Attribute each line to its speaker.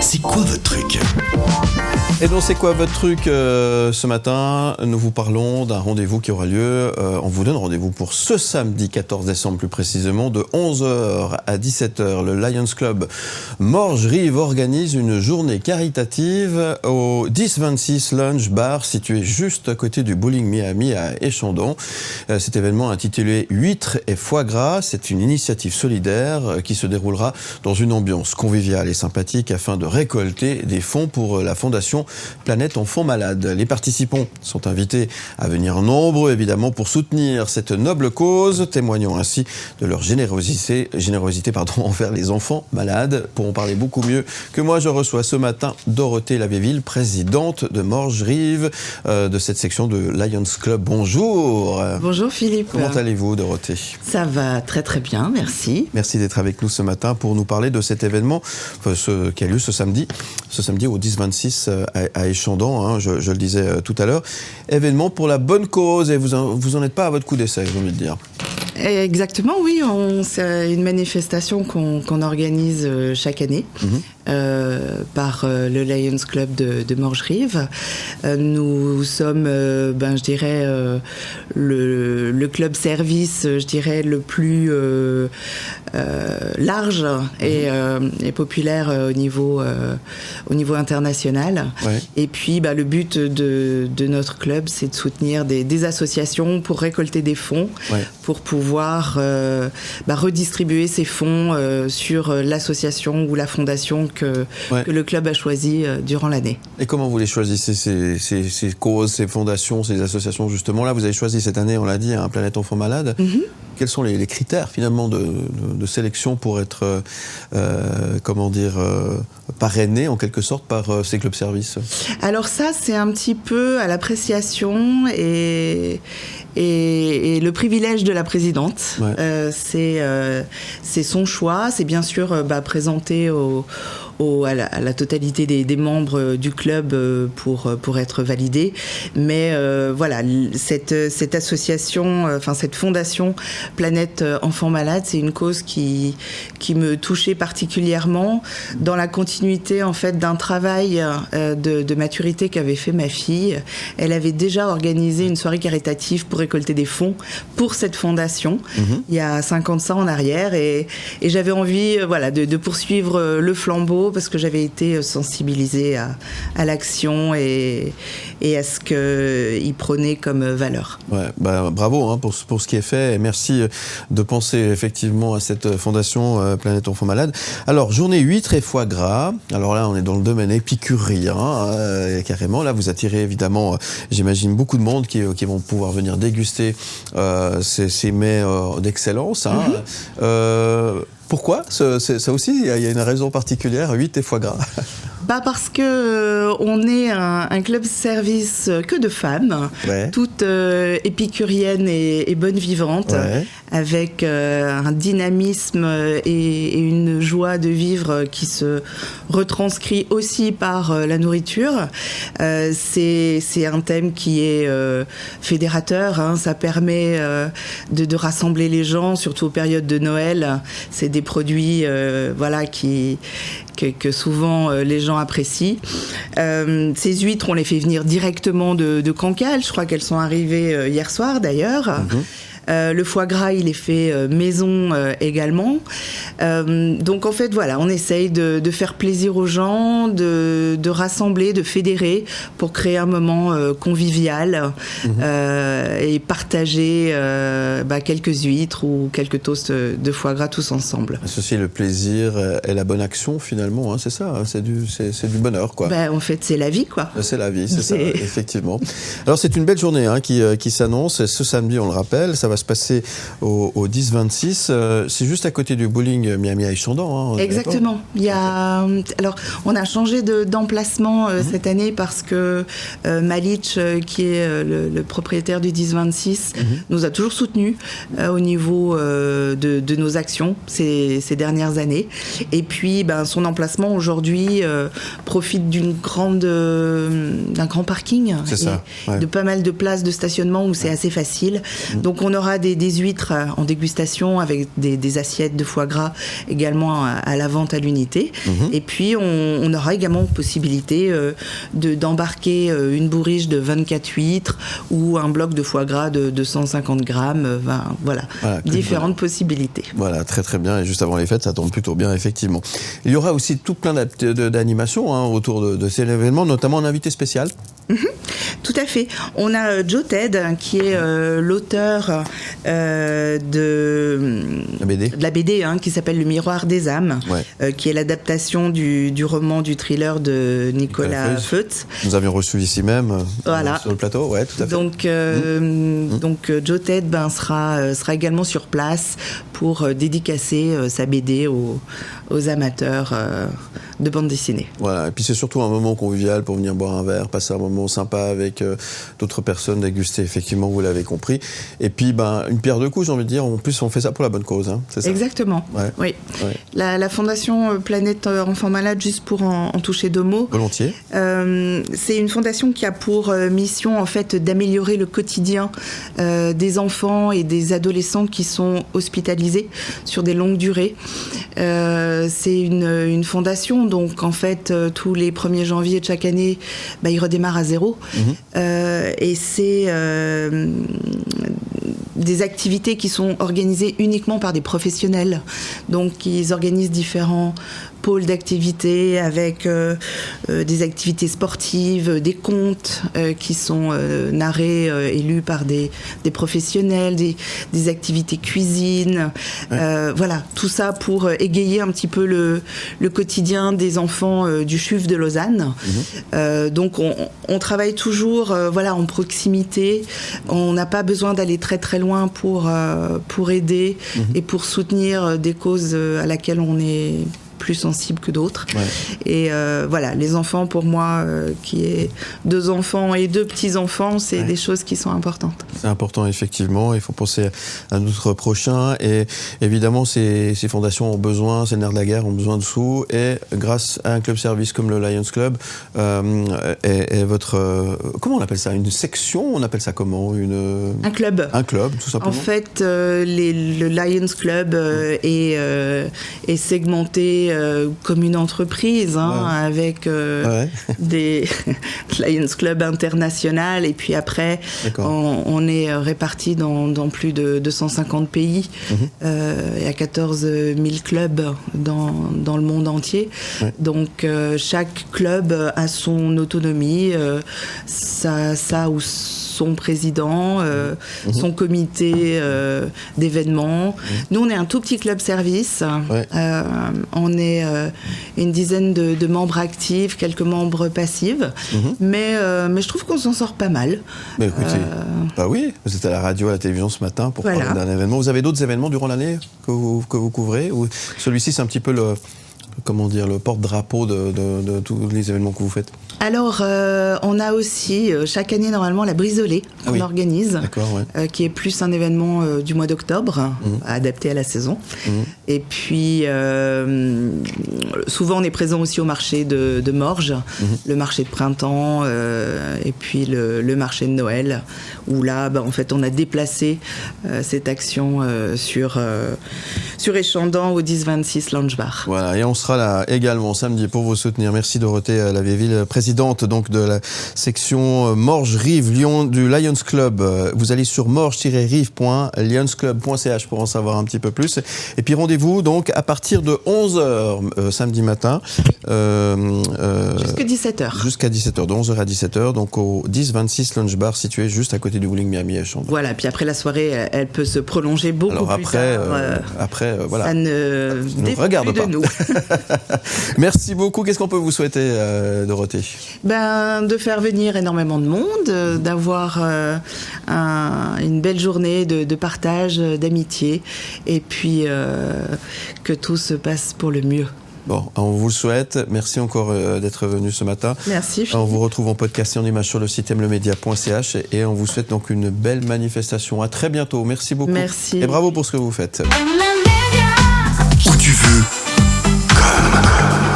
Speaker 1: C'est quoi votre truc ?
Speaker 2: Et donc c'est quoi votre truc ce matin ? Nous vous parlons d'un rendez-vous qui aura lieu, on vous donne rendez-vous pour ce samedi 14 décembre plus précisément, de 11h à 17h. Le Lions Club Morges-Rives organise une journée caritative au 1026 Lunch Bar, situé juste à côté du Bowling Miami à Échandon. Cet événement intitulé Huîtres et foie gras, c'est une initiative solidaire qui se déroulera dans une ambiance conviviale et sympathique afin de récolter des fonds pour la fondation Planète Enfants Malades. Les participants sont invités à venir nombreux, évidemment, pour soutenir cette noble cause, témoignant ainsi de leur générosité envers les enfants malades. Pour en parler beaucoup mieux que moi, je reçois ce matin Dorothée Lavéville, présidente de Morges-Rives, de cette section de Lions Club. Bonjour.
Speaker 3: Bonjour Philippe.
Speaker 2: Comment allez-vous, Dorothée ?
Speaker 3: Ça va très très bien, merci.
Speaker 2: Merci d'être avec nous ce matin pour nous parler de cet événement qui a lieu ce samedi au 10-26 à Échandon, hein, je le disais tout à l'heure. Événement pour la bonne cause, et vous en êtes pas à votre coup d'essai, j'ai envie de dire.
Speaker 3: Exactement, oui. C'est une manifestation qu'on organise chaque année par le Lions Club de Morges-Rives. Nous sommes, je dirais, le club service, je dirais, le plus large et populaire au niveau international. Ouais. Et puis, le but de notre club, c'est de soutenir des associations pour récolter des fonds, pour pouvoir redistribuer ces fonds sur l'association ou la fondation que le club a choisi durant l'année.
Speaker 2: Et comment vous les choisissez, ces causes, ces fondations, ces associations, justement là? Vous avez choisi cette année, on l'a dit, Planète Enfants Malades. Quels sont les critères finalement de sélection pour être parrainé en quelque sorte par ces clubs services? Alors
Speaker 3: ça, c'est un petit peu à l'appréciation et le privilège de la présidente. Ouais. C'est son choix, c'est bien sûr présenté à la totalité des membres du club pour être validé. Mais cette association, cette fondation Planète Enfants Malades, c'est une cause qui me touchait particulièrement dans la continuité en fait d'un travail de maturité qu'avait fait ma fille. Elle avait déjà organisé une soirée caritative pour récolter des fonds pour cette fondation il y a 5 ans de ça en arrière, et j'avais envie de poursuivre le flambeau parce que j'avais été sensibilisée à l'action et à ce qu'il prenait comme valeur.
Speaker 2: Ouais, bravo pour ce qui est fait, et merci de penser effectivement à cette fondation Planète Enfants Malades. Alors, journée huîtres et foie gras. Alors là, on est dans le domaine épicurien, carrément. Là, vous attirez évidemment, j'imagine, beaucoup de monde qui vont pouvoir venir déguster ces mets d'excellence. Pourquoi ça aussi, il y a une raison particulière, huîtres et foie gras?
Speaker 3: Parce que on est un club service que de femmes, toutes épicuriennes et bonnes vivantes, avec un dynamisme et une joie de vivre qui se retranscrit aussi par la nourriture. C'est un thème qui est fédérateur, ça permet de rassembler les gens, surtout aux périodes de Noël. C'est des produits que souvent les gens apprécient. Ces huîtres, on les fait venir directement de Cancale. Je crois qu'elles sont arrivées hier soir d'ailleurs. Le foie gras, il est fait maison également. Donc en fait, on essaye de faire plaisir aux gens, de rassembler, de fédérer pour créer un moment convivial et partager quelques huîtres ou quelques toasts de foie gras tous ensemble.
Speaker 2: Associer le plaisir et la bonne action finalement, c'est ça, c'est du bonheur quoi.
Speaker 3: En fait, c'est la vie quoi.
Speaker 2: C'est la vie, c'est ça, effectivement. Alors c'est une belle journée qui s'annonce ce samedi, on le rappelle, ça va se passer au 10-26. C'est juste à côté du Bowling Miami à Échandon.
Speaker 3: Exactement. Alors, on a changé d'emplacement cette année parce que Malic, qui est le propriétaire du 10-26, nous a toujours soutenus au niveau de nos actions ces dernières années. Et puis, son emplacement aujourd'hui profite d'un grand parking.
Speaker 2: C'est ça.
Speaker 3: De pas mal de places de stationnement où c'est assez facile. Donc, on aura des huîtres en dégustation avec des assiettes de foie gras également à la vente à l'unité. Et puis, on aura également possibilité d'embarquer une bourriche de 24 huîtres ou un bloc de foie gras de 150 grammes. Voilà, différentes possibilités.
Speaker 2: Voilà, très très bien. Et juste avant les fêtes, ça tombe plutôt bien, effectivement. Il y aura aussi tout plein d'animations autour de cet événement, notamment un invité spécial.
Speaker 3: Tout à fait. On a Joe Ted, qui est l'auteur de la BD qui s'appelle Le Miroir des âmes, qui est l'adaptation du roman, du thriller de Nicolas Feutz.
Speaker 2: Nous avions reçu ici même sur le plateau. Ouais, tout à fait.
Speaker 3: Donc Joe Ted sera également sur place pour dédicacer sa BD aux amateurs de bande dessinée.
Speaker 2: Voilà, et puis c'est surtout un moment convivial pour venir boire un verre, passer un moment sympa avec d'autres personnes, déguster, effectivement, vous l'avez compris. Et puis, une pierre deux coups, j'ai envie de dire. En plus, on fait ça pour la bonne cause, c'est ça ?
Speaker 3: Exactement, oui. La Fondation Planète Enfants Malades, juste pour en toucher deux mots.
Speaker 2: Volontiers.
Speaker 3: C'est une fondation qui a pour mission, en fait, d'améliorer le quotidien des enfants et des adolescents qui sont hospitalisés sur des longues durées. C'est une fondation, donc en fait tous les 1er janvier de chaque année, ils redémarrent à zéro. Et c'est des activités qui sont organisées uniquement par des professionnels. Donc ils organisent différents pôles d'activités avec des activités sportives, des contes qui sont narrés et lus par des professionnels, des activités cuisine. Voilà, tout ça pour égayer un petit peu le quotidien des enfants du CHUV de Lausanne. Donc on travaille toujours en proximité. On n'a pas besoin d'aller très très loin pour aider et pour soutenir des causes à laquelle on est plus sensible que d'autres. Et les enfants, pour moi, qui est 2 enfants et 2 petits-enfants, c'est des choses qui sont importantes.
Speaker 2: C'est important, effectivement. Il faut penser à notre prochain. Et évidemment, ces fondations ont besoin, c'est le nerf de la guerre, ont besoin de sous. Et grâce à un club-service comme le Lions Club, et votre... comment on appelle ça ? Une section ? On appelle ça comment ?
Speaker 3: Un club.
Speaker 2: Un club, tout simplement.
Speaker 3: En fait, le Lions Club est segmenté comme une entreprise, avec des Lions Club international, et puis après on est répartis dans plus de 250 pays. Il y a 14 000 clubs dans le monde entier. Donc chaque club a son autonomie, ça ou son président, son comité d'événements. Nous, on est un tout petit club service. On est une dizaine de membres actifs, quelques membres passifs. Mais je trouve qu'on s'en sort pas mal.
Speaker 2: Mais écoutez, oui, vous êtes à la radio, à la télévision ce matin pour parler d'un événement. Vous avez d'autres événements durant l'année que vous couvrez, ou celui-ci, c'est un petit peu le porte-drapeau de tous les événements que vous faites?
Speaker 3: Alors, on a aussi chaque année normalement la Brisolée qu'on organise, qui est plus un événement du mois d'octobre, adapté à la saison. Et puis, souvent on est présent aussi au marché de Morges, le marché de printemps, et puis le marché de Noël, où là, en fait, on a déplacé cette action sur Échandant au 10-26 Lounge Bar.
Speaker 2: Voilà, et on sera là également samedi pour vous soutenir. Merci Dorothée Lavieille, présidente donc de la section Morges-Rive Lyon du Lions Club. Vous allez sur morges-rive.lionsclub.ch pour en savoir un petit peu plus. Et puis rendez-vous donc à partir de 11h samedi matin.
Speaker 3: Jusqu'à 17h.
Speaker 2: Jusqu'à 17h, de 11h à 17h, donc au 10-26 Lounge Bar situé juste à côté du Bowling Miami à Échandon.
Speaker 3: Voilà, puis après la soirée, elle peut se prolonger beaucoup plus tard.
Speaker 2: Voilà.
Speaker 3: Ça ne
Speaker 2: regarde pas.
Speaker 3: De nous.
Speaker 2: Merci beaucoup. Qu'est-ce qu'on peut vous souhaiter, Dorothée?
Speaker 3: De faire venir énormément de monde, d'avoir une belle journée de partage, d'amitié, et puis que tout se passe pour le mieux.
Speaker 2: Bon, on vous le souhaite. Merci encore d'être venu ce matin.
Speaker 3: Merci.
Speaker 2: On vous retrouve en podcast et en image sur le site mlemedia.ch et on vous souhaite donc une belle manifestation. À très bientôt. Merci beaucoup.
Speaker 3: Merci.
Speaker 2: Et bravo pour ce que vous faites.
Speaker 1: Où tu veux, comme